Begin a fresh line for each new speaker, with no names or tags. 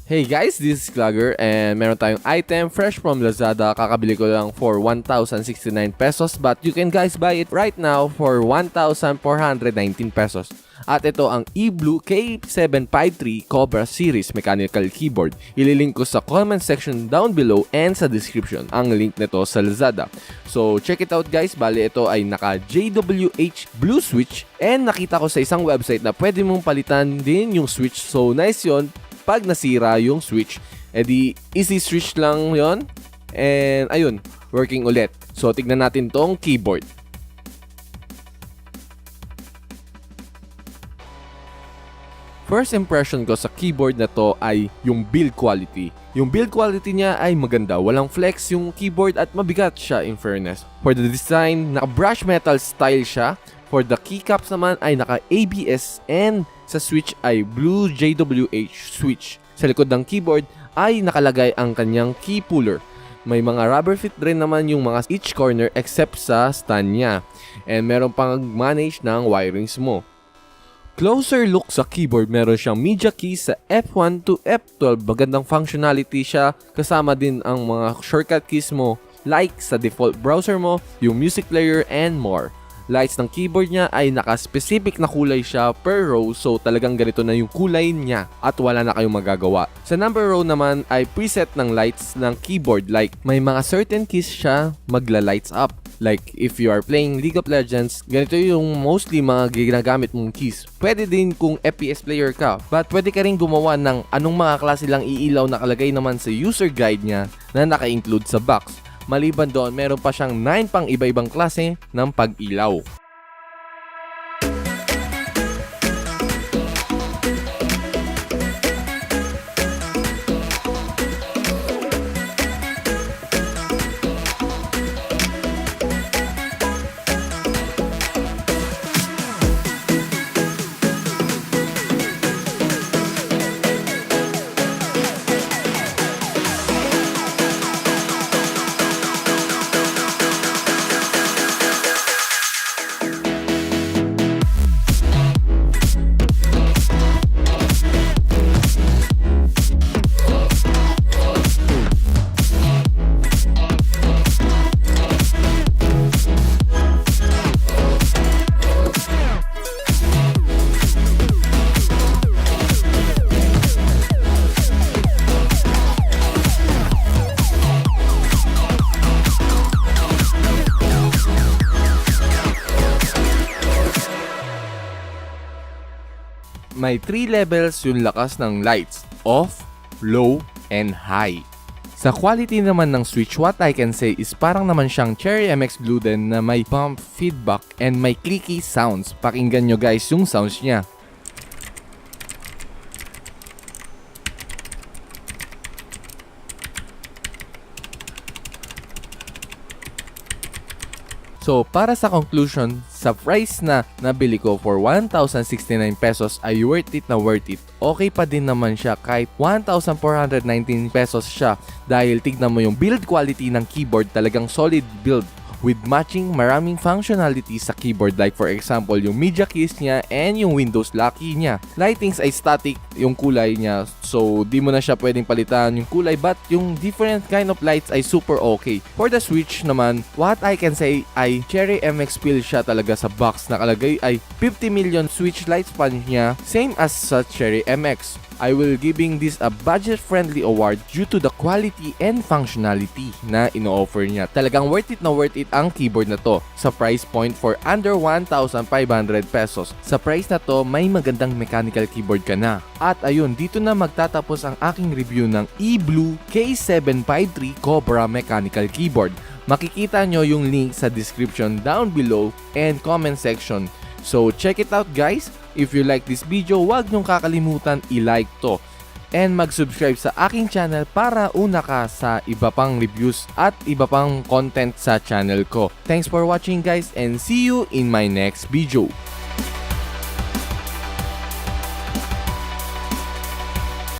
Hey guys, this is KLAGER and meron tayong item fresh from Lazada. Kakabili ko lang for 1,069 pesos but you can guys buy it right now for 1,419 pesos. At ito ang 3LUE K753 Cobra Series Mechanical Keyboard. Ililink ko sa comment section down below and sa description ang link nito sa Lazada. So check it out guys, bali ito ay naka JWH blue switch and nakita ko sa isang website na pwede mong palitan din yung switch. So nice yon. Pag nasira yung switch, edi easy switch lang yon. And ayun, working ulit. So tignan natin tong keyboard. First impression ko sa keyboard na to ay yung build quality. Yung build quality niya ay maganda. Walang flex yung keyboard at mabigat siya in fairness. For the design, naka brush metal style siya. For the keycaps naman ay naka ABS and sa switch ay blue JWH switch. Sa likod ng keyboard ay nakalagay ang kanyang key puller. May mga rubber fit rin naman yung mga each corner except sa stand niya. And meron pang manage ng wirings mo. Closer look sa keyboard, meron siyang media keys sa F1 to F12. Magandang functionality siya. Kasama din ang mga shortcut keys mo like sa default browser mo, yung music player and more. Lights ng keyboard niya ay naka-specific na kulay siya per row, so talagang ganito na yung kulay niya at wala na kayong magagawa. Sa number row naman ay preset ng lights ng keyboard, like may mga certain keys siya magla-lights up. Like if you are playing League of Legends, ganito yung mostly mga ginagamit mong keys. Pwede din kung FPS player ka, but pwede ka rin gumawa ng anong mga klase lang iilaw na nakalagay naman sa user guide niya na naka-include sa box. Maliban doon, meron pa siyang 9 pang iba-ibang klase ng pag-ilaw. May 3 levels yung lakas ng lights, off, low, and high. Sa quality naman ng switch, what I can say is parang naman siyang Cherry MX Blue din na may pump feedback and may clicky sounds. Pakinggan nyo guys yung sounds niya. So, para sa conclusion, sa price na nabili ko for 1,069 pesos ay worth it na worth it. Okay pa din naman siya kahit 1,419 pesos siya dahil tignan mo yung build quality ng keyboard, talagang solid build with matching maraming functionality sa keyboard, like for example yung media keys niya and yung Windows lock key niya. Lightings ay static yung kulay niya, so di mo na siya pwedeng palitan yung kulay, but yung different kind of lights ay super okay. For the switch naman, what I can say ay Cherry MX feel siya talaga sa box. Nakalagay ay 50 million switch light span niya, same as sa Cherry MX. I will giving this a budget-friendly award due to the quality and functionality na ino-offer niya. Talagang worth it na worth it ang keyboard na to sa price point for under 1,500 pesos. Sa price na to, may magandang mechanical keyboard ka na. At ayun, dito na magtatapos ang aking review ng 3LUE K753 Cobra Mechanical Keyboard. Makikita nyo yung link sa description down below and comment section. So check it out guys. If you like this video, huwag nyong kakalimutan i-like to and mag-subscribe sa aking channel para una ka sa iba pang reviews at iba pang content sa channel ko. Thanks for watching guys and see you in my next video.